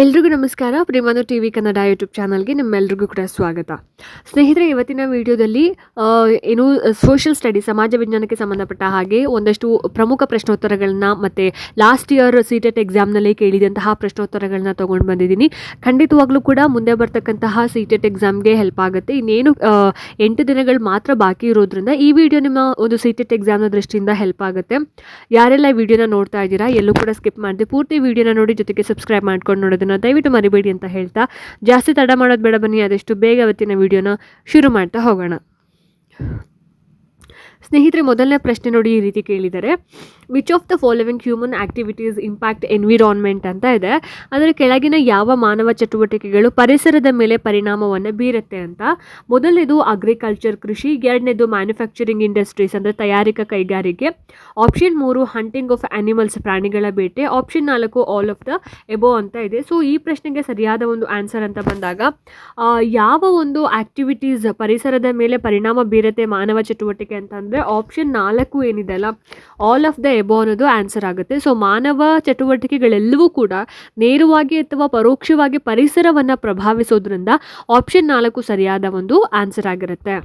ಎಲ್ರಿಗೂ ನಮಸ್ಕಾರ. ಪ್ರೇಮಾನು TV Kannada YouTube ಚಾನಲ್ಗೆ ನಿಮ್ಮೆಲ್ರಿಗೂ ಕೂಡ ಸ್ವಾಗತ. ಸ್ನೇಹಿತರೆ, ಇವತ್ತಿನ ವಿಡಿಯೋದಲ್ಲಿ ಏನು ಸೋಷಿಯಲ್ ಸ್ಟಡಿ, ಸಮಾಜ ವಿಜ್ಞಾನಕ್ಕೆ ಸಂಬಂಧಪಟ್ಟ ಹಾಗೆ ಒಂದಷ್ಟು ಪ್ರಮುಖ ಪ್ರಶ್ನೋತ್ತರಗಳನ್ನ ಮತ್ತು ಲಾಸ್ಟ್ ಇಯರ್ CTET ಎಕ್ಸಾಮ್ನಲ್ಲಿ ಕೇಳಿದಂತಹ ಪ್ರಶ್ನೋತ್ತರಗಳನ್ನ ತೊಗೊಂಡು ಬಂದಿದ್ದೀನಿ. ಖಂಡಿತವಾಗ್ಲೂ ಕೂಡ ಮುಂದೆ ಬರ್ತಕ್ಕಂತಹ CTET ಎಕ್ಸಾಮ್ಗೆ ಹೆಲ್ಪ್ ಆಗುತ್ತೆ. ಇನ್ನೇನು 8 ದಿನಗಳು ಮಾತ್ರ ಬಾಕಿ ಇರೋದ್ರಿಂದ ಈ ವಿಡಿಯೋ ನಿಮ್ಮ ಒಂದು CTET ಎಕ್ಸಾಮ್ನ ದೃಷ್ಟಿಯಿಂದ ಹೆಲ್ಪ್ ಆಗುತ್ತೆ. ಯಾರೆಲ್ಲ ಈ ವಿಡಿಯೋನ ನೋಡ್ತಾ ಇದ್ದೀರಾ ಎಲ್ಲೂ ಕೂಡ ಸ್ಕಿಪ್ ಮಾಡಿದೆ ಪೂರ್ತಿ ವಿಡಿಯೋನ ನೋಡಿ, ಜೊತೆಗೆ ಸಬ್ಸ್ಕ್ರೈಬ್ ಮಾಡ್ಕೊಂಡು ನೋಡೋದನ್ನ ದಯವಿಟ್ಟು ಮರಿಬೇಡಿ ಅಂತ ಹೇಳ್ತಾ, ಜಾಸ್ತಿ ತಡ ಮಾಡೋದು ಬೇಡ, ಬನ್ನಿ ಆದಷ್ಟು ಬೇಗ ಇವತ್ತಿನ ವಿಡಿಯೋನ ಶುರು ಮಾಡ್ತಾ ಹೋಗೋಣ. ಸ್ನೇಹಿತರೆ, ಮೊದಲನೇ ಪ್ರಶ್ನೆ ನೋಡಿ, ಈ ರೀತಿ ಕೇಳಿದರೆ, which of the following human activities impact environment ಅಂತ ಇದೆ. ಅದರ ಕೆಳಗಿನ ಯಾವ ಮಾನವ ಚಟುವಟಿಕೆಗಳು ಪರಿಸರದ ಮೇಲೆ ಪರಿಣಾಮವನ್ನು ಬೀರುತ್ತೆ ಅಂತ. ಮೊದಲನೇದು ಅಗ್ರಿಕಲ್ಚರ್, ಕೃಷಿ. ಎರಡನೇದು ಮ್ಯಾನುಫ್ಯಾಕ್ಚರಿಂಗ್ ಇಂಡಸ್ಟ್ರೀಸ್ ಅಂದರೆ ತಯಾರಿಕಾ ಕೈಗಾರಿಕೆ. ಆಪ್ಷನ್ 3 ಹಂಟಿಂಗ್ ಆಫ್ ಆನಿಮಲ್ಸ್, ಪ್ರಾಣಿಗಳ ಬೇಟೆ. Option 4 all of the above ಅಂತ ಇದೆ. ಸೊ ಈ ಪ್ರಶ್ನೆಗೆ ಸರಿಯಾದ ಒಂದು ಆನ್ಸರ್ ಅಂತ ಬಂದಾಗ, ಯಾವ ಒಂದು ಆಕ್ಟಿವಿಟೀಸ್ ಪರಿಸರದ ಮೇಲೆ ಪರಿಣಾಮ ಬೀರುತ್ತೆ ಮಾನವ ಚಟುವಟಿಕೆ ಅಂತಂದರೆ ಆಪ್ಷನ್ 4 ಏನಿದೆ ಅಲ್ಲ, ಆಲ್ ಆಫ್ ದ ಎಬೋ ಅನ್ನೋದು ಆನ್ಸರ್ ಆಗುತ್ತೆ. ಸೊ ಮಾನವ ಚಟುವಟಿಕೆಗಳೆಲ್ಲವೂ ಕೂಡ ನೇರವಾಗಿ ಅಥವಾ ಪರೋಕ್ಷವಾಗಿ ಪರಿಸರವನ್ನು ಪ್ರಭಾವಿಸೋದ್ರಿಂದ ಆಪ್ಷನ್ 4 ಸರಿಯಾದ ಒಂದು ಆನ್ಸರ್ ಆಗಿರುತ್ತೆ.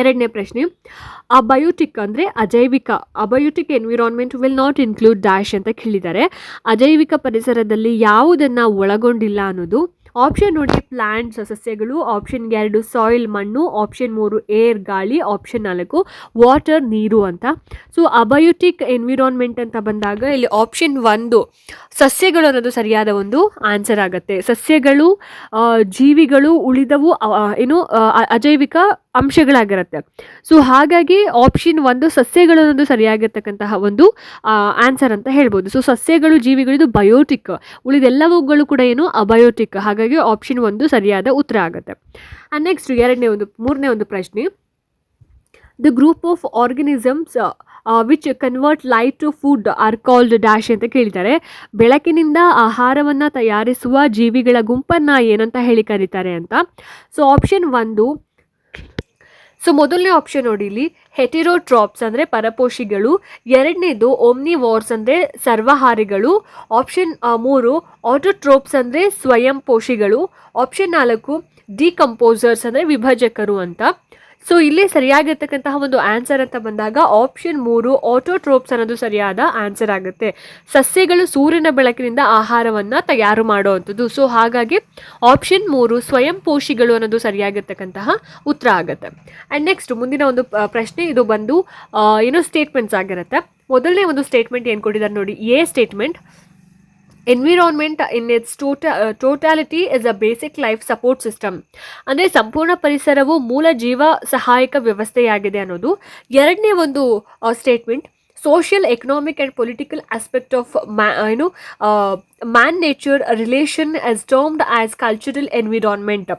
ಎರಡನೇ ಪ್ರಶ್ನೆ, ಅಬಯೋಟಿಕ್ ಅಂದರೆ ಅಜೈವಿಕ, abiotic environment will not include dash ಅಂತ ಕೇಳಿದ್ದಾರೆ. ಅಜೈವಿಕ ಪರಿಸರದಲ್ಲಿ ಯಾವುದನ್ನು ಒಳಗೊಂಡಿಲ್ಲ ಅನ್ನೋದು. ಆಪ್ಷನ್ ನೋಡಿ, ಪ್ಲಾಂಟ್ಸ್ ಸಸ್ಯಗಳು. ಆಪ್ಷನ್ 2 ಸಾಯಿಲ್ ಮಣ್ಣು. ಆಪ್ಷನ್ 3 ಏರ್ ಗಾಳಿ. ಆಪ್ಷನ್ 4 ವಾಟರ್ ನೀರು ಅಂತ. ಸೊ ಅಬಯೋಟಿಕ್ ಎನ್ವಿರಾನ್ಮೆಂಟ್ ಅಂತ ಬಂದಾಗ ಇಲ್ಲಿ ಆಪ್ಷನ್ 1 ಸಸ್ಯಗಳು ಅನ್ನೋದು ಸರಿಯಾದ ಒಂದು ಆನ್ಸರ್ ಆಗುತ್ತೆ. ಸಸ್ಯಗಳು, ಜೀವಿಗಳು, ಉಳಿದವು ಏನು ಅಜೈವಿಕ ಅಂಶಗಳಾಗಿರುತ್ತೆ. ಸೊ ಹಾಗಾಗಿ ಆಪ್ಷನ್ 1 ಸಸ್ಯಗಳು ಅನ್ನೋದು ಸರಿಯಾಗಿರ್ತಕ್ಕಂತಹ ಒಂದು ಆನ್ಸರ್ ಅಂತ ಹೇಳ್ಬೋದು. ಸೊ ಸಸ್ಯಗಳು, ಜೀವಿಗಳು ಇದು ಬಯೋಟಿಕ್, ಉಳಿದೆಲ್ಲವುಗಳು ಕೂಡ ಏನು ಅಬಯೋಟಿಕ್. ಹಾಗಾಗಿ ಆಪ್ಷನ್ 1 ಸರಿಯಾದ ಉತ್ತರ ಆಗುತ್ತೆ. ಆ್ಯಂಡ್ ನೆಕ್ಸ್ಟ್ ಮೂರನೇ ಒಂದು ಪ್ರಶ್ನೆ, the group of organisms which convert light to food are called dash ಅಂತ ಕೇಳಿದ್ದಾರೆ. ಬೆಳಕಿನಿಂದ ಆಹಾರವನ್ನು ತಯಾರಿಸುವ ಜೀವಿಗಳ ಗುಂಪನ್ನು ಏನಂತ ಹೇಳಿ ಕರೀತಾರೆ ಅಂತ. ಸೊ ಆಪ್ಷನ್ 1, ಸೊ ಮೊದಲನೇ ಆಪ್ಷನ್ ನೋಡಿ ಇಲ್ಲಿ ಹೆಟಿರೋಟ್ರಾಪ್ಸ್ ಅಂದರೆ ಪರಪೋಷಿಗಳು. ಎರಡನೇದು ಓಮ್ನಿವಾರ್ಸ್ ಅಂದರೆ ಸರ್ವಹಾರಿಗಳು. ಆಪ್ಷನ್ 3 ಆಟೋಟ್ರೋಪ್ಸ್ ಅಂದರೆ ಸ್ವಯಂ ಪೋಷಿಗಳು. ಆಪ್ಷನ್ 4 ಡಿಕಂಪೋಸರ್ಸ್ ಅಂದರೆ ವಿಭಜಕರು ಅಂತ. ಸೊ ಇಲ್ಲಿ ಸರಿಯಾಗಿರ್ತಕ್ಕಂತಹ ಒಂದು ಆನ್ಸರ್ ಅಂತ ಬಂದಾಗ ಆಪ್ಷನ್ 3 ಆಟೋಟ್ರೋಪ್ಸ್ ಅನ್ನೋದು ಸರಿಯಾದ ಆನ್ಸರ್ ಆಗುತ್ತೆ. ಸಸ್ಯಗಳು ಸೂರ್ಯನ ಬೆಳಕಿನಿಂದ ಆಹಾರವನ್ನು ತಯಾರು ಮಾಡುವಂಥದ್ದು. ಸೊ ಹಾಗಾಗಿ ಆಪ್ಷನ್ 3 ಸ್ವಯಂ ಪೋಷಿಗಳು ಅನ್ನೋದು ಸರಿಯಾಗಿರ್ತಕ್ಕಂತಹ ಉತ್ತರ ಆಗುತ್ತೆ. ಆ್ಯಂಡ್ ನೆಕ್ಸ್ಟ್ ಮುಂದಿನ ಒಂದು ಪ್ರಶ್ನೆ, ಇದು ಬಂದು ಏನೋ ಸ್ಟೇಟ್ಮೆಂಟ್ಸ್ ಆಗಿರುತ್ತೆ. ಮೊದಲನೇ ಒಂದು ಸ್ಟೇಟ್ಮೆಂಟ್ ಏನು ಕೊಟ್ಟಿದ್ದಾರೆ ನೋಡಿ, A statement, environment in its totality is a basic life support system ಅಂದರೆ ಸಂಪೂರ್ಣ ಪರಿಸರವು ಮೂಲ ಜೀವ ಸಹಾಯಕ ವ್ಯವಸ್ಥೆಯಾಗಿದೆ ಅನ್ನೋದು. ಎರಡನೇ ಒಂದು statement, social, economic and political aspect of man nature relation as termed as cultural environment,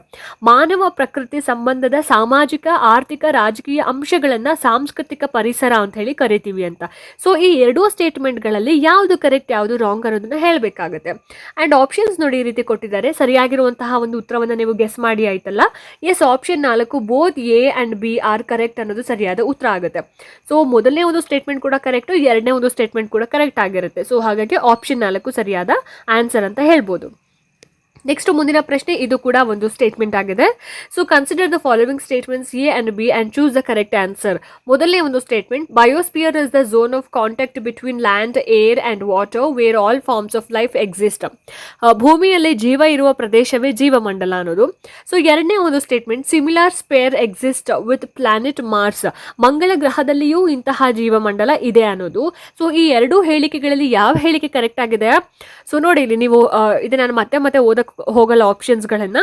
ಮಾನವ ಪ್ರಕೃತಿ ಸಂಬಂಧದ ಸಾಮಾಜಿಕ, ಆರ್ಥಿಕ, ರಾಜಕೀಯ ಅಂಶಗಳನ್ನು ಸಾಂಸ್ಕೃತಿಕ ಪರಿಸರ ಅಂತ ಹೇಳಿ ಕರಿತೀವಿ ಅಂತ. ಸೊ ಈ ಎರಡೂ ಸ್ಟೇಟ್ಮೆಂಟ್ಗಳಲ್ಲಿ ಯಾವುದು ಕರೆಕ್ಟ್ ಯಾವುದು ರಾಂಗ್ ಅನ್ನೋದನ್ನ ಹೇಳಬೇಕಾಗುತ್ತೆ. ಆ್ಯಂಡ್ ಆಪ್ಷನ್ಸ್ ನೋಡಿ ಈ ರೀತಿ ಕೊಟ್ಟಿದ್ದಾರೆ. ಸರಿಯಾಗಿರುವಂತಹ ಒಂದು ಉತ್ತರವನ್ನು ನೀವು ಗೆಸ್ ಮಾಡಿ ಆಯ್ತಲ್ಲ. Yes, option 4 both A and B are correct ಅನ್ನೋದು ಸರಿಯಾದ ಉತ್ತರ ಆಗುತ್ತೆ. ಸೊ ಮೊದಲನೇ ಒಂದು ಸ್ಟೇಟ್ಮೆಂಟ್ ಕೂಡ ಕರೆಕ್ಟು, ಎರಡನೇ ಒಂದು ಸ್ಟೇಟ್ಮೆಂಟ್ ಕೂಡ ಕರೆಕ್ಟ್ ಆಗಿರುತ್ತೆ. ಸೊ ಹಾಗಾಗಿ ಆಪ್ಷನ್ 4 ಸರಿಯಾದ ಆನ್ಸರ್ ಅಂತ ಹೇಳ್ಬೋದು. ನೆಕ್ಸ್ಟ್ ಮುಂದಿನ ಪ್ರಶ್ನೆ, ಇದು ಕೂಡ ಒಂದು ಸ್ಟೇಟ್ಮೆಂಟ್ ಆಗಿದೆ. So consider the following statements A and B and choose the correct answer. ಮೊದಲನೇ ಒಂದು statement, biosphere is the zone of contact between land, air and water where all forms of life exist. ಭೂಮಿಯಲ್ಲಿ ಜೀವ ಇರುವ ಪ್ರದೇಶವೇ ಜೀವಮಂಡಲ ಅನ್ನೋದು. So ಎರಡನೇ ಒಂದು statement, similar sphere exist with planet Mars, ಮಂಗಳ ಗ್ರಹದಲ್ಲಿಯೂ ಇಂತಹ ಜೀವಮಂಡಲ ಇದೆ ಅನ್ನೋದು. ಸೊ ಈ ಎರಡೂ ಹೇಳಿಕೆಗಳಲ್ಲಿ ಯಾವ ಹೇಳಿಕೆ ಕರೆಕ್ಟ್ ಆಗಿದೆ? ಸೊ ನೋಡಿ ಇಲ್ಲಿ ನೀವು ಇದು ನಾನು ಮತ್ತೆ ಓದಕ್ಕೆ ಹೋಗಲ್ಲ ಆಪ್ಷನ್ಸ್ಗಳನ್ನು,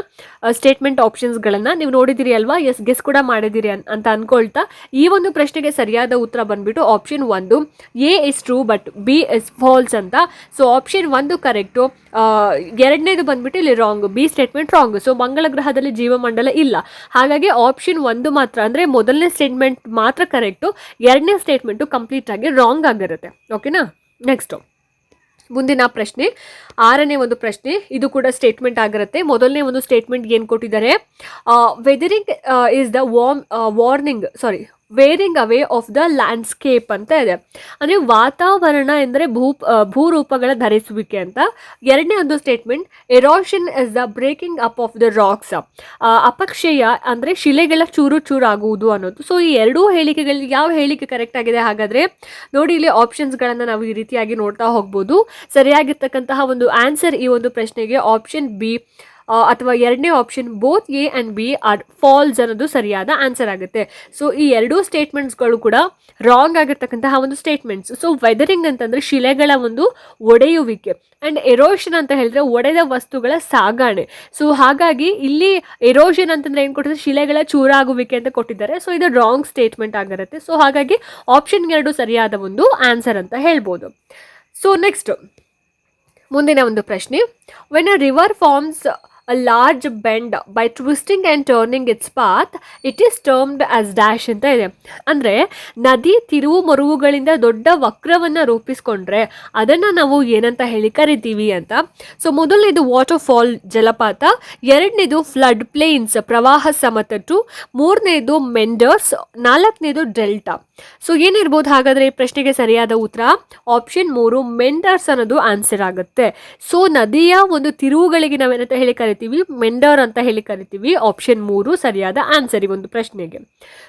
ಸ್ಟೇಟ್ಮೆಂಟ್ ಆಪ್ಷನ್ಸ್ಗಳನ್ನು ನೀವು ನೋಡಿದಿರಿ ಅಲ್ವಾ. ಎಸ್, ಗೆಸ್ ಕೂಡ ಮಾಡಿದಿರಿ ಅಂತ ಅನ್ಕೊಳ್ತಾ ಈ ಒಂದು ಪ್ರಶ್ನೆಗೆ ಸರಿಯಾದ ಉತ್ತರ ಬಂದ್ಬಿಟ್ಟು option 1, A is true but B is false ಅಂತ. ಸೊ ಆಪ್ಷನ್ 1 ಕರೆಕ್ಟು, ಎರಡನೇದು ಬಂದ್ಬಿಟ್ಟು ಇಲ್ಲಿ wrong, B statement wrong. So ಮಂಗಳ ಗ್ರಹದಲ್ಲಿ ಜೀವಮಂಡಲ ಇಲ್ಲ. ಹಾಗಾಗಿ ಆಪ್ಷನ್ 1 ಮಾತ್ರ ಅಂದರೆ ಮೊದಲನೇ ಸ್ಟೇಟ್ಮೆಂಟ್ ಮಾತ್ರ ಕರೆಕ್ಟು, ಎರಡನೇ ಸ್ಟೇಟ್ಮೆಂಟು ಕಂಪ್ಲೀಟ್ ಆಗಿ ರಾಂಗ್ ಆಗಿರುತ್ತೆ. ಓಕೆನಾ. ನೆಕ್ಸ್ಟು ಮುಂದಿನ ಪ್ರಶ್ನೆ, ಆರನೇ ಒಂದು ಪ್ರಶ್ನೆ, ಇದು ಕೂಡ ಸ್ಟೇಟ್ಮೆಂಟ್ ಆಗಿರುತ್ತೆ. ಮೊದಲನೇ ಒಂದು ಸ್ಟೇಟ್ಮೆಂಟ್ ಏನು ಕೊಟ್ಟಿದ್ದಾರೆ, weathering is the warning varying away of the landscape ಅಂತ ಇದೆ. ಅಂದರೆ ವಾತಾವರಣ ಎಂದರೆ ಭೂರೂಪಗಳ ಧರಿಸುವಿಕೆ ಅಂತ. ಎರಡನೇ ಒಂದು statement, erosion is the breaking up of the rocks, ಅಪಕ್ಷಯ ಅಂದರೆ ಶಿಲೆಗಳ ಚೂರು ಚೂರಾಗುವುದು ಅನ್ನೋದು. ಸೊ ಈ ಎರಡೂ ಹೇಳಿಕೆಗಳಲ್ಲಿ ಯಾವ ಹೇಳಿಕೆ ಕರೆಕ್ಟ್ ಆಗಿದೆ ಹಾಗಾದರೆ ನೋಡಿ, ಇಲ್ಲಿ ಆಪ್ಷನ್ಸ್ಗಳನ್ನು ನಾವು ಈ ರೀತಿಯಾಗಿ ನೋಡ್ತಾ ಹೋಗ್ಬೋದು. ಸರಿಯಾಗಿರ್ತಕ್ಕಂತಹ ಒಂದು ಆನ್ಸರ್ ಈ ಒಂದು ಪ್ರಶ್ನೆಗೆ ಆಪ್ಷನ್ ಬಿ ಅಥವಾ ಎರಡನೇ option both A and B are false ಅನ್ನೋದು ಸರಿಯಾದ ಆನ್ಸರ್ ಆಗುತ್ತೆ. ಸೊ ಈ ಎರಡೂ ಸ್ಟೇಟ್ಮೆಂಟ್ಸ್ಗಳು ಕೂಡ ರಾಂಗ್ ಆಗಿರ್ತಕ್ಕಂತಹ ಒಂದು ಸ್ಟೇಟ್ಮೆಂಟ್ಸ್. ಸೊ ವೆದರಿಂಗ್ ಅಂತಂದರೆ ಶಿಲೆಗಳ ಒಂದು ಒಡೆಯುವಿಕೆ, ಆ್ಯಂಡ್ ಎರೋಷನ್ ಅಂತ ಹೇಳಿದ್ರೆ ಒಡೆದ ವಸ್ತುಗಳ ಸಾಗಣೆ. ಸೊ ಹಾಗಾಗಿ ಇಲ್ಲಿ ಎರೋಷನ್ ಅಂತಂದರೆ ಏನು ಕೊಟ್ಟಿದ್ದಾರೆ, ಶಿಲೆಗಳ ಚೂರಾಗುವಿಕೆ ಅಂತ ಕೊಟ್ಟಿದ್ದಾರೆ. ಸೊ ಇದು ರಾಂಗ್ ಸ್ಟೇಟ್ಮೆಂಟ್ ಆಗಿರುತ್ತೆ. ಸೊ ಹಾಗಾಗಿ ಆಪ್ಷನ್ 2 ಸರಿಯಾದ ಒಂದು ಆನ್ಸರ್ ಅಂತ ಹೇಳ್ಬೋದು. ಸೊ ನೆಕ್ಸ್ಟ್ ಮುಂದಿನ ಒಂದು ಪ್ರಶ್ನೆ, when a river forms a large bend by twisting and turning its path, it is termed as dash ಅಂತ ಇದೆ. ಅಂದರೆ ನದಿ ತಿರುವು ಮರುವುಗಳಿಂದ ದೊಡ್ಡ ವಕ್ರವನ್ನು ರೂಪಿಸ್ಕೊಂಡ್ರೆ ಅದನ್ನು ನಾವು ಏನಂತ ಹೇಳಿ ಕರಿತೀವಿ ಅಂತ. ಸೊ ಮೊದಲನೇದು ವಾಟರ್ ಫಾಲ್ ಜಲಪಾತ, ಎರಡನೇದು ಫ್ಲಡ್ ಪ್ಲೇನ್ಸ್ ಪ್ರವಾಹ ಸಮತಟ್ಟು, ಮೂರನೇದು ಮೆಂಡರ್ಸ್, ನಾಲ್ಕನೇದು ಡೆಲ್ಟಾ. ಸೊ ಏನಿರ್ಬೋದು ಹಾಗಾದರೆ ಈ ಪ್ರಶ್ನೆಗೆ ಸರಿಯಾದ ಉತ್ತರ ಆಪ್ಷನ್ 3 ಮೆಂಡರ್ಸ್ ಅನ್ನೋದು ಆನ್ಸರ್ ಆಗುತ್ತೆ. ಸೊ ನದಿಯ ಒಂದು ತಿರುವುಗಳಿಗೆ ನಾವೇನಂತ ಹೇಳಿ ಕರಿತೀವಿ, ಮೆಂಡರ್ ಅಂತ ಹೇಳಿ ಕರಿತೀವಿ. ಆಪ್ಷನ್ 3 ಸರಿಯಾದ ಆನ್ಸರ್ ಈ ಒಂದು ಪ್ರಶ್ನೆಗೆ.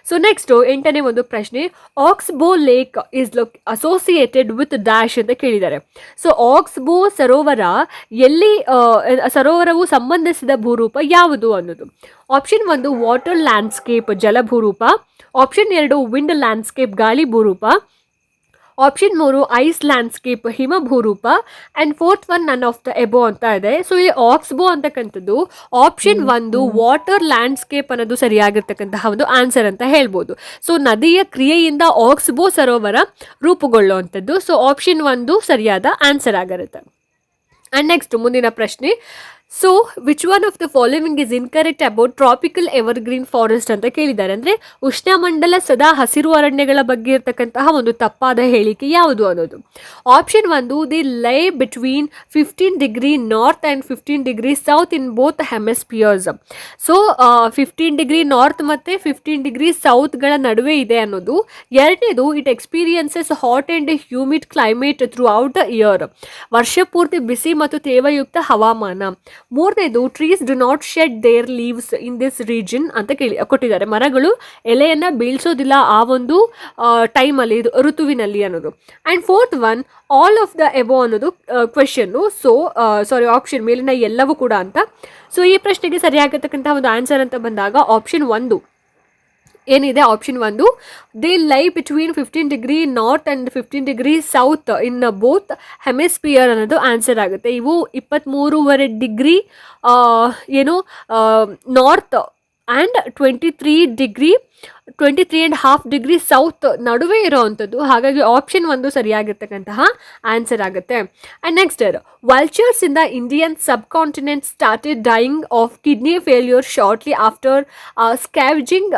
ಸೊ ನೆಕ್ಸ್ಟ್ 8ನೇ ಒಂದು ಪ್ರಶ್ನೆ, oxbow lake is associated with dash ಅಂತ ಕೇಳಿದ್ದಾರೆ. ಸೊ ಆಕ್ಸ್ಬೋ ಸರೋವರ ಎಲ್ಲಿ ಸರೋವರವು ಸಂಬಂಧಿಸಿದ ಭೂರೂಪ ಯಾವುದು ಅನ್ನೋದು. ಆಪ್ಷನ್ 1 ವಾಟರ್ ಲ್ಯಾಂಡ್ಸ್ಕೇಪ್ ಜಲಭೂರೂಪ, ಆಪ್ಷನ್ 2 ವಿಂಡ್ ಲ್ಯಾಂಡ್ಸ್ಕೇಪ್ ಗಾಳಿ ಭೂರೂಪ, ಆಪ್ಷನ್ 3 ಐಸ್ ಲ್ಯಾಂಡ್ಸ್ಕೇಪ್ ಹಿಮ ಭೂರೂಪ, and fourth one none of the above ಅಂತ ಇದೆ. ಸೊ ಇಲ್ಲಿ ಆಕ್ಸ್ಬೋ ಅಂತಕ್ಕಂಥದ್ದು ಆಪ್ಷನ್ 1 ವಾಟರ್ ಲ್ಯಾಂಡ್ಸ್ಕೇಪ್ ಅನ್ನೋದು ಸರಿಯಾಗಿರ್ತಕ್ಕಂತಹ ಒಂದು ಆನ್ಸರ್ ಅಂತ ಹೇಳ್ಬೋದು. ಸೊ ನದಿಯ ಕ್ರಿಯೆಯಿಂದ ಆಕ್ಸ್ಬೋ ಸರೋವರ ರೂಪುಗೊಳ್ಳುವಂಥದ್ದು. ಸೊ ಆಪ್ಷನ್ 1 ಸರಿಯಾದ ಆನ್ಸರ್ ಆಗಿರುತ್ತೆ. ಆ್ಯಂಡ್ ನೆಕ್ಸ್ಟ್ ಮುಂದಿನ ಪ್ರಶ್ನೆ, so which one of the following is incorrect about tropical evergreen forest ಅಂತ ಕೇಳಿದ್ದಾರೆ. ಅಂದರೆ ಉಷ್ಣಮಂಡಲ ಸದಾ ಹಸಿರು ಅರಣ್ಯಗಳ ಬಗ್ಗೆ ಇರತಕ್ಕಂತಹ ಒಂದು ತಪ್ಪಾದ ಹೇಳಿಕೆ ಯಾವುದು ಅನ್ನೋದು. Option 1 they lie between 15 degree north and 15 degree south in both hemispheres. So 15 degree north ಮತ್ತು 15 ಡಿಗ್ರಿ ಸೌತ್ಗಳ ನಡುವೆ ಇದೆ ಅನ್ನೋದು. ಎರಡನೇದು it experiences hot and humid climate throughout the year, ವರ್ಷ ಪೂರ್ತಿ ಬಿಸಿ ಮತ್ತು ತೇವಯುಕ್ತ ಹವಾಮಾನ. ಮೂರನೇದು trees do not shed their leaves in this region ಅಂತ ಕೊಟ್ಟಿದ್ದಾರೆ. ಮರಗಳು ಎಲೆಯನ್ನು ಬೀಳ್ಸೋದಿಲ್ಲ ಆ ಒಂದು ಟೈಮಲ್ಲಿ, ಋತುವಿನಲ್ಲಿ ಅನ್ನೋದು. And fourth one all of the above ಅನ್ನೋದು ಕ್ವೆಶನ್ನು. ಸೊ ಆಪ್ಷನ್ ಮೇಲಿನ ಎಲ್ಲವೂ ಕೂಡ ಅಂತ. ಸೊ ಈ ಪ್ರಶ್ನೆಗೆ ಸರಿಯಾಗಿರ್ತಕ್ಕಂಥ ಒಂದು ಆನ್ಸರ್ ಅಂತ ಬಂದಾಗ ಆಪ್ಷನ್ 1 ಏನಿದೆ, option 1 they lie between 15 degree north and 15 degree south in both hemisphere ಅನ್ನೋದು ಆನ್ಸರ್ ಆಗುತ್ತೆ. ಇವು 23.5 degree north and 23.5 degree south ನಡುವೆ ಇರೋವಂಥದ್ದು. ಹಾಗಾಗಿ ಆಪ್ಷನ್ 1 ಸರಿಯಾಗಿರ್ತಕ್ಕಂತಹ ಆನ್ಸರ್ ಆಗುತ್ತೆ. And next, vultures in the Indian subcontinent started dying of kidney failure shortly after scavenging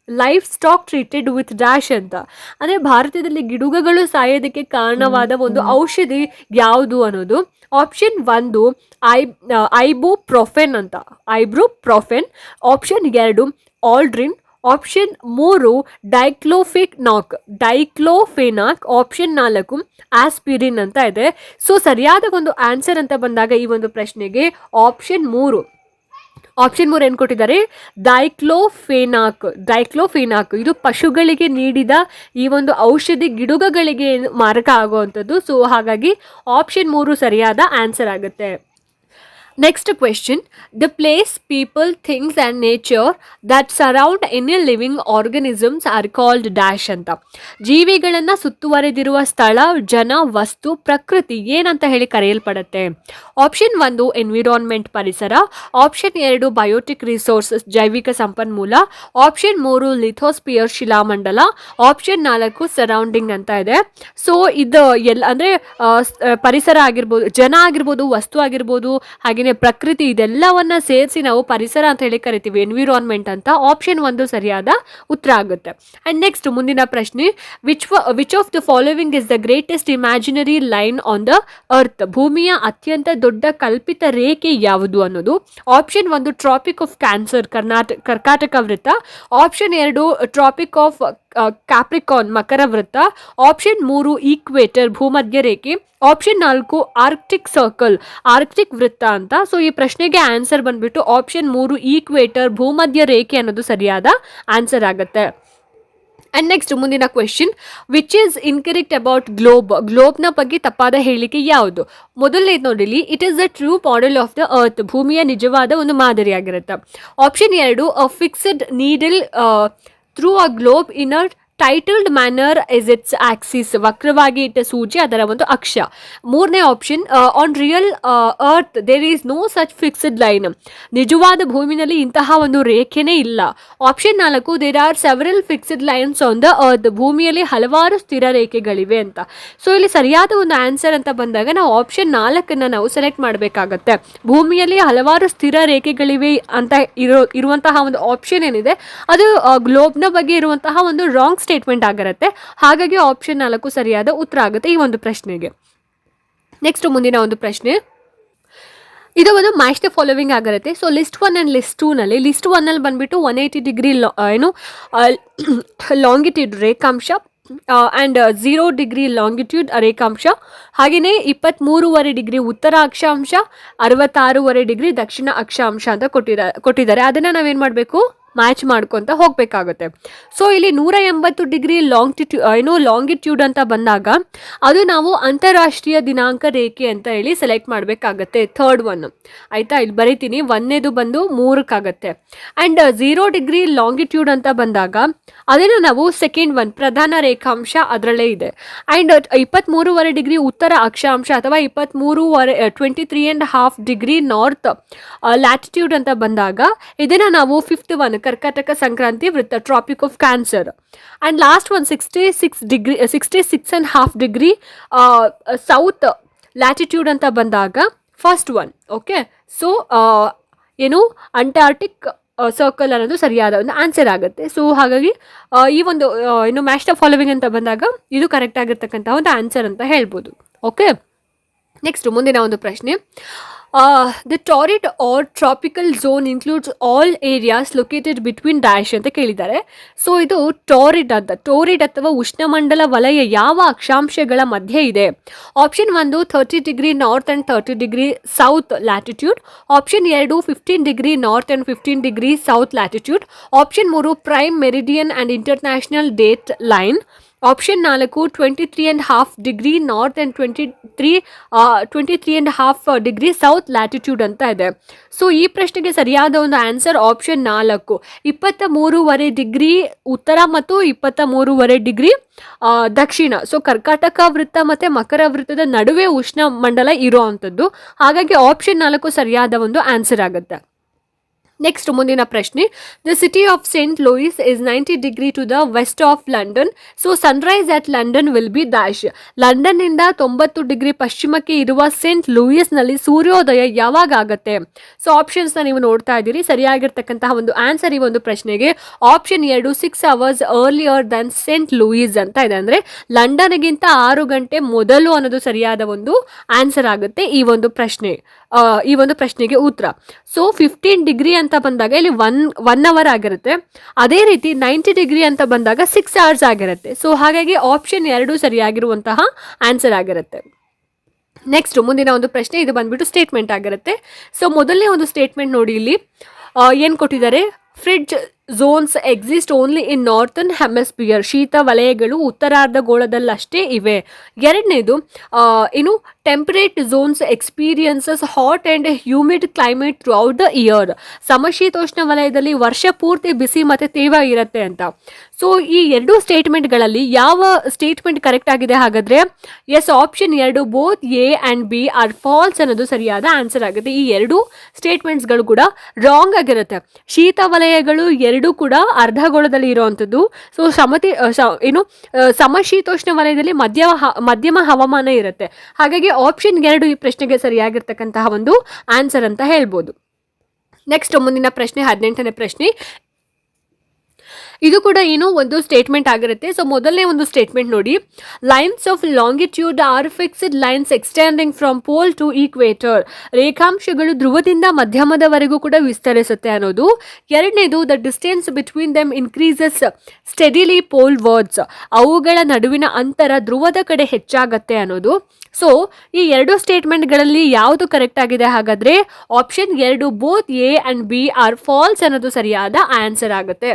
livestock treated with dash ಅಂತ. ಅಂದರೆ ಭಾರತದಲ್ಲಿ ಗಿಡುಗಗಳು ಸಾಯೋದಕ್ಕೆ ಕಾರಣವಾದ ಒಂದು ಔಷಧಿ ಯಾವುದು ಅನ್ನೋದು. ಆಪ್ಷನ್ 1 ಐಬುಪ್ರೊಫೆನ್ ಅಂತ, ibuprofen. Option 2 aldrin. Option 3 diclofenac. Option 4 aspirin ಅಂತ ಇದೆ. ಸೊ ಸರಿಯಾದ ಒಂದು ಆನ್ಸರ್ ಅಂತ ಬಂದಾಗ ಈ ಒಂದು ಪ್ರಶ್ನೆಗೆ ಆಪ್ಷನ್ 3 ಏನು ಕೊಟ್ಟಿದ್ದಾರೆ, ಡೈಕ್ಲೋಫೆನಾಕ್. ಇದು ಪಶುಗಳಿಗೆ ನೀಡಿದ ಈ ಒಂದು ಔಷಧಿ ಗಿಡುಗಗಳಿಗೆ ಮಾರಕ ಆಗುವಂಥದ್ದು. ಸೊ ಹಾಗಾಗಿ ಆಪ್ಷನ್ 3 ಸರಿಯಾದ ಆನ್ಸರ್ ಆಗುತ್ತೆ. Next question, the place, people, things and nature that surround any living organisms R called dash ಅಂತ. ಜೀವಿಗಳನ್ನು ಸುತ್ತುವರೆದಿರುವ ಸ್ಥಳ, ಜನ, ವಸ್ತು, ಪ್ರಕೃತಿ ಏನಂತ ಹೇಳಿ ಕರೆಯಲ್ಪಡುತ್ತೆ. ಆಪ್ಷನ್ 1 ಎನ್ವಿರಾನ್ಮೆಂಟ್ ಪರಿಸರ, ಆಪ್ಷನ್ 2 ಬಯೋಟಿಕ್ ರಿಸೋರ್ಸಸ್ ಜೈವಿಕ ಸಂಪನ್ಮೂಲ, ಆಪ್ಷನ್ 3 ಲಿಥೋಸ್ಪಿಯರ್ ಶಿಲಾಮಂಡಲ, ಆಪ್ಷನ್ 4 ಸರೌಂಡಿಂಗ್ ಅಂತ ಇದೆ. ಸೊ ಇದು ಎಲ್ಲ ಅಂದರೆ ಪರಿಸರ ಆಗಿರ್ಬೋದು, ಜನ ಆಗಿರ್ಬೋದು, ವಸ್ತು ಆಗಿರ್ಬೋದು, ಹಾಗೆಯೇ ಹಾಗೆಯೇ ಪ್ರಕೃತಿ ಇದೆಲ್ಲವನ್ನ ಸೇರಿಸಿ ನಾವು ಪರಿಸರ ಅಂತ ಹೇಳಿ ಕರಿತೀವಿ, ಎನ್ವಿರಾನ್ಮೆಂಟ್ ಅಂತ. ಆಪ್ಷನ್ 1 ಸರಿಯಾದ ಉತ್ತರ ಆಗುತ್ತೆ. ಅಂಡ್ ನೆಕ್ಸ್ಟ್ ಮುಂದಿನ ಪ್ರಶ್ನೆ, which of the following is the greatest imaginary line on the earth? ಭೂಮಿಯ ಅತ್ಯಂತ ದೊಡ್ಡ ಕಲ್ಪಿತ ರೇಖೆ ಯಾವುದು ಅನ್ನೋದು. ಆಪ್ಷನ್ 1 ಟ್ರಾಪಿಕ್ ಆಫ್ ಕ್ಯಾನ್ಸರ್, ಕರ್ಕಾಟಕ ವೃತ್ತ. ಆಪ್ಷನ್ 2 ಟ್ರಾಪಿಕ್ ಆಫ್ ಕ್ಯಾಪ್ರಿಕಾನ್, ಮಕರ ವೃತ್ತ. ಆಪ್ಷನ್ 3 ಈಕ್ವೇಟರ್, ಭೂಮಧ್ಯ ರೇಖೆ. ಆಪ್ಷನ್ 4 ಆರ್ಕ್ಟಿಕ್ ಸರ್ಕಲ್, ಆರ್ಕ್ಟಿಕ್ ವೃತ್ತ ಅಂತ. ಸೊ ಈ ಪ್ರಶ್ನೆಗೆ ಆನ್ಸರ್ ಬಂದ್ಬಿಟ್ಟು ಆಪ್ಷನ್ 3 ಈಕ್ವೇಟರ್, ಭೂಮಧ್ಯ ರೇಖೆ ಅನ್ನೋದು ಸರಿಯಾದ ಆನ್ಸರ್ ಆಗುತ್ತೆ. ಅಂಡ್ ನೆಕ್ಸ್ಟ್ ಮುಂದಿನ question, which is incorrect about globe? ಗ್ಲೋಬ್ನ ಬಗ್ಗೆ ತಪ್ಪಾದ ಹೇಳಿಕೆ ಯಾವುದು? ಮೊದಲನೇದು ನೋಡಿಲಿ, it is the true model of the earth, ಭೂಮಿಯ ನಿಜವಾದ ಒಂದು ಮಾದರಿಯಾಗಿರುತ್ತೆ. Option 2 a fixed needle through a globe in a tilted manner is its axis, ವಕ್ರವಾಗಿ ಇಟ್ಟ ಸೂಜಿ ಅದರ ಒಂದು ಅಕ್ಷ. ಮೂರನೇ option, on real earth there is no such fixed line, ನಿಜವಾದ ಭೂಮಿನಲ್ಲಿ ಇಂತಹ ಒಂದು ರೇಖೆನೇ ಇಲ್ಲ. Option 4 there are several fixed lines on the earth, ಭೂಮಿಯಲ್ಲಿ ಹಲವಾರು ಸ್ಥಿರ ರೇಖೆಗಳಿವೆ ಅಂತ. ಸೊ ಇಲ್ಲಿ ಸರಿಯಾದ ಒಂದು ಆನ್ಸರ್ ಅಂತ ಬಂದಾಗ ನಾವು ಆಪ್ಷನ್ 4 ನಾವು ಸೆಲೆಕ್ಟ್ ಮಾಡಬೇಕಾಗತ್ತೆ. ಭೂಮಿಯಲ್ಲಿ ಹಲವಾರು ಸ್ಥಿರ ರೇಖೆಗಳಿವೆ ಅಂತ ಇರುವಂತಹ ಒಂದು ಆಪ್ಷನ್ ಏನಿದೆ ಅದು ಗ್ಲೋಬ್ನ ಬಗ್ಗೆ ಇರುವಂತಹ ಒಂದು ರಾಂಗ್ ಸ್ಟೇಟ್ಮೆಂಟ್ ಆಗಿರುತ್ತೆ. ಹಾಗಾಗಿ ಆಪ್ಷನ್ 4 ಸರಿಯಾದ ಉತ್ತರ ಆಗುತ್ತೆ ಈ ಒಂದು ಪ್ರಶ್ನೆಗೆ. ನೆಕ್ಸ್ಟ್ ಮುಂದಿನ ಒಂದು ಪ್ರಶ್ನೆ, ಇದು ಒಂದು ಮ್ಯಾಚ್ ದ ಫಾಲೋವಿಂಗ್ ಆಗಿರುತ್ತೆ. ಸೊ ಲಿಸ್ಟ್ 1 ಆ್ಯಂಡ್ ಲಿಸ್ಟ್ 2ನಲ್ಲಿ ಲಿಸ್ಟ್ 1ನಲ್ಲಿ ಬಂದ್ಬಿಟ್ಟು 180 ಡಿಗ್ರಿ ಲಾಂಗಿಟ್ಯೂಡ್ ರೇಖಾಂಶ ಆ್ಯಂಡ್ 0 ಡಿಗ್ರಿ ಲಾಂಗಿಟ್ಯೂಡ್ ರೇಖಾಂಶ, ಹಾಗೆಯೇ 23.5 ಡಿಗ್ರಿ ಉತ್ತರ ಅಕ್ಷಾಂಶ, 66.5 ಡಿಗ್ರಿ ದಕ್ಷಿಣ ಅಕ್ಷಾಂಶ ಅಂತ ಕೊಟ್ಟಿದ್ದಾರೆ. ಅದನ್ನು ನಾವೇನು ಮಾಡಬೇಕು, ಮ್ಯಾಚ್ ಮಾಡ್ಕೊತ ಹೋಗಬೇಕಾಗುತ್ತೆ. ಸೊ ಇಲ್ಲಿ 180 ಡಿಗ್ರಿ ಲಾಂಗಿಟ್ಯೂಡ್ ಅಂತ ಬಂದಾಗ ಅದು ನಾವು ಅಂತಾರಾಷ್ಟ್ರೀಯ ದಿನಾಂಕ ರೇಖೆ ಅಂತ ಹೇಳಿ ಸೆಲೆಕ್ಟ್ ಮಾಡಬೇಕಾಗತ್ತೆ, ಥರ್ಡ್ ಒನ್. ಆಯಿತಾ, ಇಲ್ಲಿ ಬರೀತೀನಿ, 1ನೇದು ಬಂದು 3ಕ್ಕಾಗತ್ತೆ. ಆ್ಯಂಡ್ 0 ಡಿಗ್ರಿ ಲಾಂಗಿಟ್ಯೂಡ್ ಅಂತ ಬಂದಾಗ ಅದನ್ನು ನಾವು ಸೆಕೆಂಡ್ ಒನ್, ಪ್ರಧಾನ ರೇಖಾಂಶ ಅದರಲ್ಲೇ ಇದೆ. ಆ್ಯಂಡ್ 23.5 ಡಿಗ್ರಿ ಉತ್ತರ ಅಕ್ಷಾಂಶ ಅಥವಾ 23.5 ಡಿಗ್ರಿ ನಾರ್ತ್ ಲ್ಯಾಟಿಟ್ಯೂಡ್ ಅಂತ ಬಂದಾಗ ಇದನ್ನು ನಾವು ಫಿಫ್ತ್ ಒನ್, ಕರ್ಕಾಟಕ ಸಂಕ್ರಾಂತಿ ವೃತ್ತ, tropic of cancer. And last one 66.5 degree south latitude ಅಂತ ಬಂದಾಗ ಫಸ್ಟ್ ಒನ್. ಓಕೆ, ಸೊ ಏನು ಅಂಟಾರ್ಟಿಕ್ ಸರ್ಕಲ್ ಅನ್ನೋದು ಸರಿಯಾದ ಒಂದು ಆನ್ಸರ್ ಆಗುತ್ತೆ. ಸೊ ಹಾಗಾಗಿ ಈ ಒಂದು ಏನು ಮ್ಯಾಚ್ ದ ಫಾಲೋವಿಂಗ್ ಅಂತ ಬಂದಾಗ ಇದು ಕರೆಕ್ಟ್ ಆಗಿರ್ತಕ್ಕಂಥ ಒಂದು ಆನ್ಸರ್ ಅಂತ ಹೇಳ್ಬೋದು. ಓಕೆ, ನೆಕ್ಸ್ಟ್ ಮುಂದಿನ ಒಂದು ಪ್ರಶ್ನೆ, the torrid or tropical zone includes all areas located between dash ಅಂತ ಕೇಳಿದ್ದಾರೆ. ಸೊ ಇದು ಟಾರಿಡ್ ಅಂತ, ಟೋರಿಡ್ ಅಥವಾ ಉಷ್ಣಮಂಡಲ ವಲಯ ಯಾವ ಅಕ್ಷಾಂಶಗಳ ಮಧ್ಯೆ ಇದೆ? Option 1 30 degree north and 30 degree south latitude. Option 2 15 degree north and 15 degree south latitude. Option 3 prime meridian and international date line. Option 4 23.5 degree north and 23.5 degree south latitude ಅಂತ ಇದೆ. So ಈ ಪ್ರಶ್ನೆಗೆ ಸರಿಯಾದ ಒಂದು ಆನ್ಸರ್ ಆಪ್ಷನ್ 4, 23.5 ಡಿಗ್ರಿ ಉತ್ತರ ಮತ್ತು 23.5 degree ದಕ್ಷಿಣ. So ಕರ್ಕಾಟಕ ವೃತ್ತ ಮತ್ತು ಮಕರ ವೃತ್ತದ ನಡುವೆ ಉಷ್ಣ ಮಂಡಲ ಇರೋ ಅಂಥದ್ದು. ಹಾಗಾಗಿ ಆಪ್ಷನ್ 4 ಸರಿಯಾದ ಒಂದು ಆನ್ಸರ್ ಆಗುತ್ತೆ. ನೆಕ್ಸ್ಟ್ ಮುಂದಿನ ಪ್ರಶ್ನೆ, the city of saint Louis is 90 degree to the west of London. So sunrise at London will be dash. ಲಂಡನ್ನಿಂದ 90 ಡಿಗ್ರಿ ಪಶ್ಚಿಮಕ್ಕೆ ಇರುವ ಸೇಂಟ್ ಲೂಯಿಸ್ನಲ್ಲಿ ಸೂರ್ಯೋದಯ ಯಾವಾಗ ಆಗುತ್ತೆ? ಸೊ ಆಪ್ಷನ್ಸ್ನ ನೀವು ನೋಡ್ತಾ ಇದ್ದೀರಿ. ಸರಿಯಾಗಿರ್ತಕ್ಕಂತಹ ಒಂದು ಆನ್ಸರ್ ಈ ಒಂದು ಪ್ರಶ್ನೆಗೆ option 2 6 hours earlier than Saint Louis ಅಂತ ಇದೆ. ಅಂದರೆ ಲಂಡನ್ಗಿಂತ 6 ಗಂಟೆ ಮೊದಲು ಅನ್ನೋದು ಸರಿಯಾದ ಒಂದು ಆನ್ಸರ್ ಆಗುತ್ತೆ ಈ ಒಂದು ಪ್ರಶ್ನೆಗೆ ಉತ್ತರ. ಸೊ 15 ಡಿಗ್ರಿ ಅಂತ ಬಂದಾಗ ಇಲ್ಲಿ 1 hour ಆಗಿರುತ್ತೆ. ಅದೇ ರೀತಿ 90 ಡಿಗ್ರಿ ಅಂತ ಬಂದಾಗ 6 hours ಆಗಿರುತ್ತೆ. ಸೊ ಹಾಗಾಗಿ ಆಪ್ಷನ್ 2 ಸರಿಯಾಗಿರುವಂತಹ ಆನ್ಸರ್ ಆಗಿರುತ್ತೆ. ನೆಕ್ಸ್ಟ್ ಮುಂದಿನ ಒಂದು ಪ್ರಶ್ನೆ, ಇದು ಬಂದ್ಬಿಟ್ಟು ಸ್ಟೇಟ್ಮೆಂಟ್ ಆಗಿರುತ್ತೆ. ಸೊ ಮೊದಲನೇ ಒಂದು ಸ್ಟೇಟ್ಮೆಂಟ್ ನೋಡಿ, ಇಲ್ಲಿ ಏನು ಕೊಟ್ಟಿದ್ದಾರೆ, fridge zones exist only in northern hemisphere. ಶೀತ ವಲಯಗಳು ಉತ್ತರಾರ್ಧಗೋಳದಲ್ಲಷ್ಟೇ ಇವೆ. ಎರಡನೇದು ಏನು, temperate zones experiences hot and humid climate throughout the year. ಸಮಶೀತೋಷ್ಣ ವಲಯದಲ್ಲಿ ವರ್ಷ ಪೂರ್ತಿ ಬಿಸಿ ಮತ್ತು ತೇವ ಇರುತ್ತೆ ಅಂತ. ಸೊ ಈ ಎರಡು ಸ್ಟೇಟ್ಮೆಂಟ್ಗಳಲ್ಲಿ ಯಾವ ಸ್ಟೇಟ್ಮೆಂಟ್ ಕರೆಕ್ಟ್ ಆಗಿದೆ ಹಾಗಾದರೆ? Yes, option 2 both A and B are false ಅನ್ನೋದು ಸರಿಯಾದ ಆನ್ಸರ್ ಆಗುತ್ತೆ. ಈ ಎರಡು ಸ್ಟೇಟ್ಮೆಂಟ್ಸ್ಗಳು ಕೂಡ ರಾಂಗ್ ಆಗಿರುತ್ತೆ. ಶೀತ ವಲಯಗಳು 2 ಎರಡೂ ಕೂಡ ಅರ್ಧಗೋಳದಲ್ಲಿ ಇರುವಂಥದ್ದು. ಸೊ ಸಮಶೀತೋಷ್ಣ ವಲಯದಲ್ಲಿ ಮಧ್ಯಮ ಹವಾಮಾನ ಇರುತ್ತೆ. ಹಾಗಾಗಿ ಆಪ್ಷನ್ 2 ಈ ಪ್ರಶ್ನೆಗೆ ಸರಿಯಾಗಿರ್ತಕ್ಕಂತಹ ಒಂದು ಆನ್ಸರ್ ಅಂತ ಹೇಳ್ಬೋದು. ನೆಕ್ಸ್ಟ್ ಮುಂದಿನ ಪ್ರಶ್ನೆ 18ನೇ ಪ್ರಶ್ನೆ. ಇದು ಕೂಡ ಒಂದು ಸ್ಟೇಟ್ಮೆಂಟ್ ಆಗಿರುತ್ತೆ. ಸೊ ಮೊದಲನೇ ಒಂದು ಸ್ಟೇಟ್ಮೆಂಟ್ ನೋಡಿ, lines of longitude are fixed lines extending from pole to equator. ರೇಖಾಂಶಗಳು ಧ್ರುವದಿಂದ ಮಧ್ಯಮದವರೆಗೂ ಕೂಡ ವಿಸ್ತರಿಸುತ್ತೆ ಅನ್ನೋದು. ಎರಡನೇದು, the distance between them increases steadily polewards. ಅವುಗಳ ನಡುವಿನ ಅಂತರ ಧ್ರುವದ ಕಡೆ ಹೆಚ್ಚಾಗತ್ತೆ ಅನ್ನೋದು. ಸೊ ಈ ಎರಡು ಸ್ಟೇಟ್ಮೆಂಟ್ಗಳಲ್ಲಿ ಯಾವುದು ಕರೆಕ್ಟ್ ಆಗಿದೆ? ಹಾಗಾದ್ರೆ option 2 both A and B are false ಅನ್ನೋದು ಸರಿಯಾದ ಆನ್ಸರ್ ಆಗುತ್ತೆ.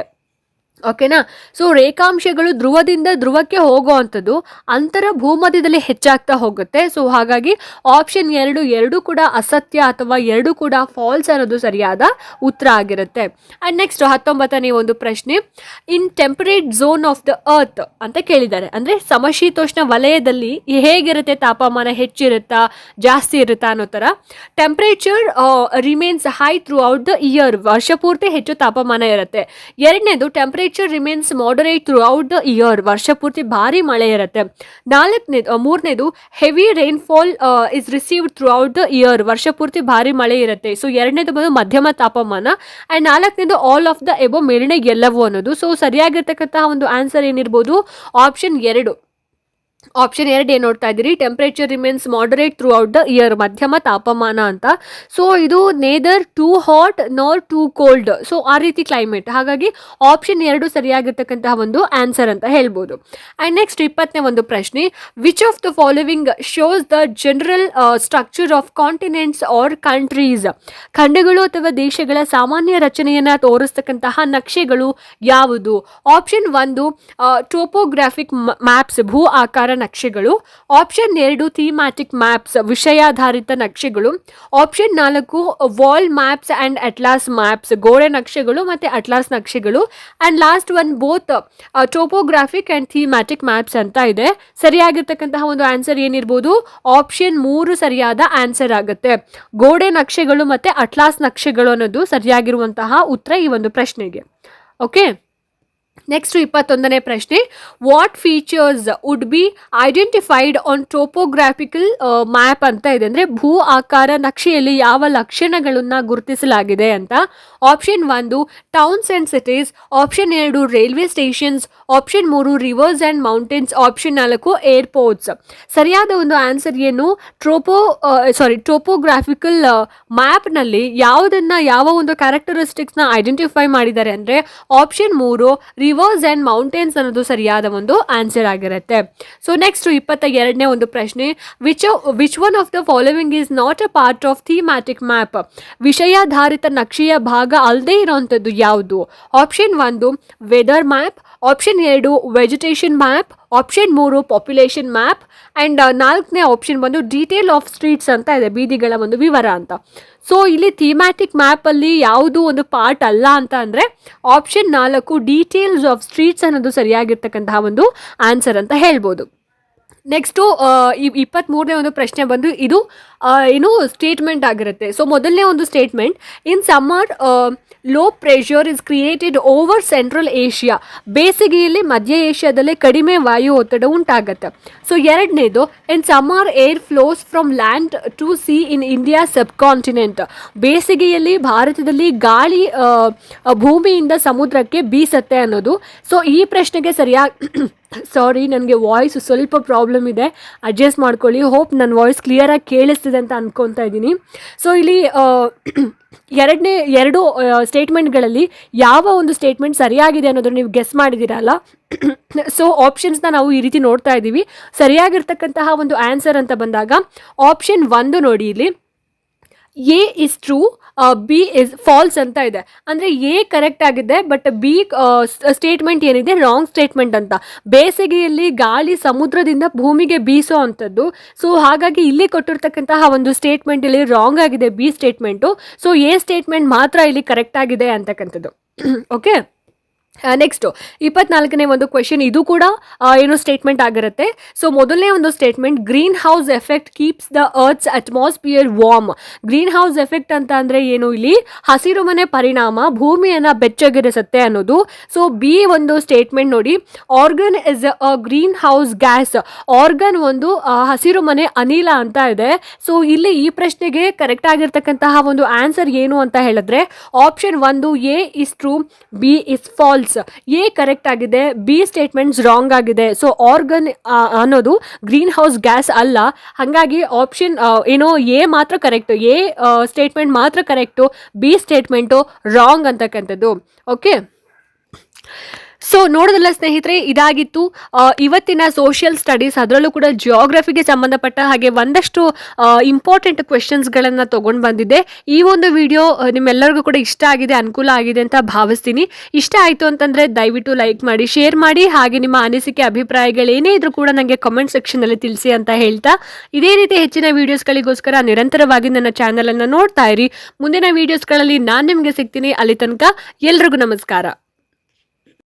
ಓಕೆನಾ? ಸೊ ರೇಖಾಂಶಗಳು ಧ್ರುವದಿಂದ ಧ್ರುವಕ್ಕೆ ಹೋಗುವಂಥದ್ದು, ಅಂತರ ಭೂಮಧ್ಯದಲ್ಲಿ ಹೆಚ್ಚಾಗ್ತಾ ಹೋಗುತ್ತೆ. ಸೊ ಹಾಗಾಗಿ ಆಪ್ಷನ್ 2 ಕೂಡ ಅಸತ್ಯ ಅಥವಾ 2 ಕೂಡ ಫಾಲ್ಸ್ ಅನ್ನೋದು ಸರಿಯಾದ ಉತ್ತರ ಆಗಿರುತ್ತೆ. ಅಂಡ್ ನೆಕ್ಸ್ಟ್ 19ನೇ ಒಂದು ಪ್ರಶ್ನೆ, in temperate zone of the earth ಅಂತ ಕೇಳಿದ್ದಾರೆ. ಅಂದ್ರೆ ಸಮಶೀತೋಷ್ಣ ವಲಯದಲ್ಲಿ ಹೇಗಿರುತ್ತೆ, ತಾಪಮಾನ ಹೆಚ್ಚಿರುತ್ತಾ ಜಾಸ್ತಿ ಇರುತ್ತಾ ಅನ್ನೋ ತರ. Temperature remains high through out the year. ವರ್ಷ ಪೂರ್ತಿ ಹೆಚ್ಚು ತಾಪಮಾನ ಇರುತ್ತೆ. ಎರಡನೇದು, temperature remains moderate through out the year. ವರ್ಷ ಪೂರ್ತಿ ಭಾರಿ ಮಳೆ ಇರುತ್ತೆ. ಮೂರನೇದು, heavy rainfall is received through out the year. ವರ್ಷ ಪೂರ್ತಿ ಭಾರಿ ಮಳೆ ಇರುತ್ತೆ. ಸೊ ಎರಡನೇದು ಬಂದು ಮಧ್ಯಮ ತಾಪಮಾನ. ಅಂಡ್ ನಾಲ್ಕನೇದು ಆಲ್ ಆಫ್ ದ ಎಬೋ, ಮೇಲಿನ ಎಲ್ಲವೂ ಅನ್ನೋದು. ಸೊ ಸರಿಯಾಗಿರ್ತಕ್ಕಂತಹ ಒಂದು ಆನ್ಸರ್ ಏನಿರ್ಬೋದು? ಆಪ್ಷನ್ 2. ಆಪ್ಷನ್ 2 ಏನು ನೋಡ್ತಾ ಇದ್ದೀರಿ? Temperature remains moderate through out the year, ಮಧ್ಯಮ ತಾಪಮಾನ ಅಂತ. ಸೊ ಇದು ನೇದರ್ ಟೂ ಹಾಟ್ ನಾರ್ ಟೂ ಕೋಲ್ಡ್. ಸೊ ಆ ರೀತಿ ಕ್ಲೈಮೇಟ್. ಹಾಗಾಗಿ ಆಪ್ಷನ್ 2 ಸರಿಯಾಗಿರ್ತಕ್ಕಂತಹ ಒಂದು ಆನ್ಸರ್ ಅಂತ ಹೇಳ್ಬೋದು. ಅಂಡ್ ನೆಕ್ಸ್ಟ್ 20ನೇ ಒಂದು ಪ್ರಶ್ನೆ, which of the following shows the general structure of continents or countries. ಖಂಡಗಳು ಅಥವಾ ದೇಶಗಳ ಸಾಮಾನ್ಯ ರಚನೆಯನ್ನ ತೋರಿಸ್ತಕ್ಕಂತಹ ನಕ್ಷೆಗಳು ಯಾವುದು? ಆಪ್ಷನ್ 1 ಟೋಪೋಗ್ರಾಫಿಕ್ ಮ್ಯಾಪ್ಸ್, ಭೂ ಆಕಾರ ನಕ್ಷೆಗಳು. ಆಪ್ಷನ್ 2 ಥೀಮ್ಯಾಟಿಕ್ ಮ್ಯಾಪ್ಸ್, ವಿಷಯಾಧಾರಿತ ನಕ್ಷೆಗಳು. Option 4 wall maps and atlas maps, ಗೋಡೆ ನಕ್ಷೆಗಳು ಮತ್ತೆ ಅಟ್ಲಾಸ್ ನಕ್ಷೆಗಳು. And last one both topographic and thematic maps ಅಂತ ಇದೆ. ಸರಿಯಾಗಿರ್ತಕ್ಕಂತಹ ಒಂದು ಆನ್ಸರ್ ಏನಿರ್ಬೋದು? ಆಪ್ಷನ್ 3 ಸರಿಯಾದ ಆನ್ಸರ್ ಆಗುತ್ತೆ. ಗೋಡೆ ನಕ್ಷೆಗಳು ಮತ್ತೆ ಅಟ್ಲಾಸ್ ನಕ್ಷೆಗಳು ಅನ್ನೋದು ಸರಿಯಾಗಿರುವಂತಹ ಉತ್ತರ ಈ ಒಂದು ಪ್ರಶ್ನೆಗೆ. ಓಕೆ, ನೆಕ್ಸ್ಟ್ 21ನೇ ಪ್ರಶ್ನೆ, what features would be identified on topographical map ಅಂತ ಇದೆ. ಅಂದರೆ ಭೂ ಆಕಾರ ನಕ್ಷೆಯಲ್ಲಿ ಯಾವ ಲಕ್ಷಣಗಳನ್ನ ಗುರುತಿಸಲಾಗಿದೆ ಅಂತ. Option 1 towns and cities. Option 2 railway stations. Option 3 rivers and mountains. Option 4 airports. ಸರಿಯಾದ ಒಂದು ಆನ್ಸರ್ ಏನು? ಟೋಪೋಗ್ರಾಫಿಕಲ್ ಮ್ಯಾಪ್ನಲ್ಲಿ ಯಾವ ಒಂದು ಕ್ಯಾರೆಕ್ಟರಿಸ್ಟಿಕ್ಸ್ನ ಐಡೆಂಟಿಫೈ ಮಾಡಿದ್ದಾರೆ ಅಂದರೆ ಆಪ್ಷನ್ 3 ರಿವರ್ಸ್ ಆ್ಯಂಡ್ ಮೌಂಟೇನ್ಸ್ ಅನ್ನೋದು ಸರಿಯಾದ ಒಂದು ಆನ್ಸರ್ ಆಗಿರುತ್ತೆ. ಸೊ ನೆಕ್ಸ್ಟ್ 22ನೇ ಒಂದು ಪ್ರಶ್ನೆ, which one of the following is not a part of thematic map. ವಿಷಯಾಧಾರಿತ ನಕ್ಷೆಯ ಭಾಗ ಅಲ್ಲದೆ ಇರೋವಂಥದ್ದು ಯಾವುದು? Option 1 weather map. Option 2 vegetation map. Option 3 population map. And 4ನೇ ಆಪ್ಷನ್ ಬಂದು ಡೀಟೇಲ್ ಆಫ್ ಸ್ಟ್ರೀಟ್ಸ್ ಅಂತ ಇದೆ, ಬೀದಿಗಳ ಒಂದು ವಿವರ ಅಂತ. ಸೊ ಇಲ್ಲಿ ಥೀಮ್ಯಾಟಿಕ್ ಮ್ಯಾಪಲ್ಲಿ ಯಾವುದು ಒಂದು ಪಾರ್ಟ್ ಅಲ್ಲ ಅಂತ ಅಂದರೆ ಆಪ್ಷನ್ 4 ಡೀಟೇಲ್ಸ್ ಆಫ್ ಸ್ಟ್ರೀಟ್ಸ್ ಅನ್ನೋದು ಸರಿಯಾಗಿರ್ತಕ್ಕಂತಹ ಒಂದು ಆನ್ಸರ್ ಅಂತ ಹೇಳ್ಬೋದು. ನೆಕ್ಸ್ಟು 23ನೇ ಒಂದು ಪ್ರಶ್ನೆ ಬಂದು ಇದು ಸ್ಟೇಟ್ಮೆಂಟ್ ಆಗಿರುತ್ತೆ. ಸೊ ಮೊದಲನೇ ಒಂದು statement, in summer low pressure is created over central Asia. ಬೇಸಿಗೆಯಲ್ಲಿ ಮಧ್ಯ ಏಷ್ಯಾದಲ್ಲಿ ಕಡಿಮೆ ವಾಯು ಒತ್ತಡ ಉಂಟಾಗತ್ತೆ. ಸೊ ಎರಡನೇದು, in summer air flows from land to sea in India subcontinent. ಬೇಸಿಗೆಯಲ್ಲಿ ಭಾರತದಲ್ಲಿ ಗಾಳಿ ಭೂಮಿಯಿಂದ ಸಮುದ್ರಕ್ಕೆ ಬೀಸತ್ತೆ ಅನ್ನೋದು. ಸೊ ಈ ಪ್ರಶ್ನೆಗೆ ಸಾರಿ, ನನಗೆ ವಾಯ್ಸ್ ಸ್ವಲ್ಪ ಪ್ರಾಬ್ಲಮ್ ಇದೆ, ಅಡ್ಜಸ್ಟ್ ಮಾಡ್ಕೊಳ್ಳಿ. ಹೋಪ್ ನನ್ನ ವಾಯ್ಸ್ ಕ್ಲಿಯರಾಗಿ ಕೇಳಿಸ್ತಿದೆ ಅಂತ ಅನ್ಕೊತಾ ಇದ್ದೀನಿ. ಸೊ ಇಲ್ಲಿ ಎರಡು ಸ್ಟೇಟ್ಮೆಂಟ್ಗಳಲ್ಲಿ ಯಾವ ಒಂದು ಸ್ಟೇಟ್ಮೆಂಟ್ ಸರಿಯಾಗಿದೆ ಅನ್ನೋದನ್ನು ನೀವು ಗೆಸ್ ಮಾಡಿದ್ದೀರಲ್ಲ. ಸೊ ಆಪ್ಷನ್ಸ್ನ ನಾವು ಈ ರೀತಿ ನೋಡ್ತಾ ಇದ್ದೀವಿ. ಸರಿಯಾಗಿರ್ತಕ್ಕಂತಹ ಒಂದು ಆನ್ಸರ್ ಅಂತ ಬಂದಾಗ ಆಪ್ಷನ್ 1 ನೋಡಿ, ಇಲ್ಲಿ A is true, B is false ಅಂತ ಇದೆ. ಅಂದರೆ ಎ ಕರೆಕ್ಟ್ ಆಗಿದೆ, ಬಟ್ ಬಿ ಸ್ಟೇಟ್ಮೆಂಟ್ ಏನಿದೆ ರಾಂಗ್ ಸ್ಟೇಟ್ಮೆಂಟ್ ಅಂತ. ಬೇಸಿಗೆಯಲ್ಲಿ ಗಾಳಿ ಸಮುದ್ರದಿಂದ ಭೂಮಿಗೆ ಬೀಸೋ ಅಂಥದ್ದು. ಸೊ ಹಾಗಾಗಿ ಇಲ್ಲಿ ಕೊಟ್ಟಿರ್ತಕ್ಕಂತಹ ಒಂದು ಸ್ಟೇಟ್ಮೆಂಟ್ ಇಲ್ಲಿ ರಾಂಗ್ ಆಗಿದೆ, B statement. So A statement ಮಾತ್ರ ಇಲ್ಲಿ ಕರೆಕ್ಟ್ ಆಗಿದೆ ಅಂತಕ್ಕಂಥದ್ದು. ಓಕೆ, ನೆಕ್ಸ್ಟು 24ನೇ ಒಂದು ಕ್ವೆಶನ್, ಇದು ಕೂಡ ಏನು ಸ್ಟೇಟ್ಮೆಂಟ್ ಆಗಿರುತ್ತೆ. ಸೊ ಮೊದಲನೇ ಒಂದು statement, green house effect keeps the earth's atmosphere warm. Green house effect ಅಂತ ಅಂದರೆ ಏನು, ಇಲ್ಲಿ ಹಸಿರು ಮನೆ ಪರಿಣಾಮ ಭೂಮಿಯನ್ನು ಬೆಚ್ಚಗಿರಿಸುತ್ತೆ ಅನ್ನೋದು. ಸೊ ಬಿ ಒಂದು ಸ್ಟೇಟ್ಮೆಂಟ್ ನೋಡಿ, organ is a green house gas. Organ ಒಂದು ಹಸಿರು ಮನೆ ಅನಿಲ ಅಂತ ಇದೆ. ಸೊ ಇಲ್ಲಿ ಈ ಪ್ರಶ್ನೆಗೆ ಕರೆಕ್ಟ್ ಆಗಿರ್ತಕ್ಕಂತಹ ಒಂದು ಆನ್ಸರ್ ಏನು ಅಂತ ಹೇಳಿದ್ರೆ option 1 A is true, B is false. A correct ಆಗಿದೆ, ಬಿ ಸ್ಟೇಟ್ಮೆಂಟ್ಸ್ ರಾಂಗ್ ಆಗಿದೆ. ಸೊ ಆರ್ಗನ್ ಅನ್ನೋದು ಗ್ರೀನ್ ಹೌಸ್ ಗ್ಯಾಸ್ ಅಲ್ಲ. ಹಾಗಾಗಿ ಆಪ್ಷನ್ ಏನೋ ಎ ಮಾತ್ರ ಕರೆಕ್ಟು, ಎ ಸ್ಟೇಟ್ಮೆಂಟ್ ಮಾತ್ರ ಕರೆಕ್ಟು, ಬಿ ಸ್ಟೇಟ್ಮೆಂಟು ರಾಂಗ್ ಅಂತಕ್ಕಂಥದ್ದು. ಓಕೆ, ಸೊ ನೋಡೋದಲ್ಲ ಸ್ನೇಹಿತರೆ, ಇದಾಗಿತ್ತು ಇವತ್ತಿನ ಸೋಷಿಯಲ್ ಸ್ಟಡೀಸ್. ಅದರಲ್ಲೂ ಕೂಡ ಜಿಯೋಗ್ರಫಿಗೆ ಸಂಬಂಧಪಟ್ಟ ಹಾಗೆ ಒಂದಷ್ಟು ಇಂಪಾರ್ಟೆಂಟ್ ಕ್ವೆಶನ್ಸ್ಗಳನ್ನು ತೊಗೊಂಡು ಬಂದಿದ್ದೆ. ಈ ಒಂದು ವಿಡಿಯೋ ನಿಮ್ಮೆಲ್ಲರಿಗೂ ಕೂಡ ಇಷ್ಟ ಆಗಿದೆ, ಅನುಕೂಲ ಆಗಿದೆ ಅಂತ ಭಾವಿಸ್ತೀನಿ. ಇಷ್ಟ ಆಯಿತು ಅಂತಂದರೆ ದಯವಿಟ್ಟು ಲೈಕ್ ಮಾಡಿ, ಶೇರ್ ಮಾಡಿ, ಹಾಗೆ ನಿಮ್ಮ ಅನಿಸಿಕೆ ಅಭಿಪ್ರಾಯಗಳೇನೇ ಇದ್ರೂ ಕೂಡ ನನಗೆ ಕಮೆಂಟ್ ಸೆಕ್ಷನಲ್ಲಿ ತಿಳಿಸಿ ಅಂತ ಹೇಳ್ತಾ, ಇದೇ ರೀತಿ ಹೆಚ್ಚಿನ ವೀಡಿಯೋಸ್ಗಳಿಗೋಸ್ಕರ ನಿರಂತರವಾಗಿ ನನ್ನ ಚಾನಲನ್ನು ನೋಡ್ತಾ ಇರಿ. ಮುಂದಿನ ವೀಡಿಯೋಸ್ಗಳಲ್ಲಿ ನಾನು ನಿಮಗೆ ಸಿಗ್ತೀನಿ. ಅಲ್ಲಿ ತನಕ ಎಲ್ರಿಗೂ ನಮಸ್ಕಾರ.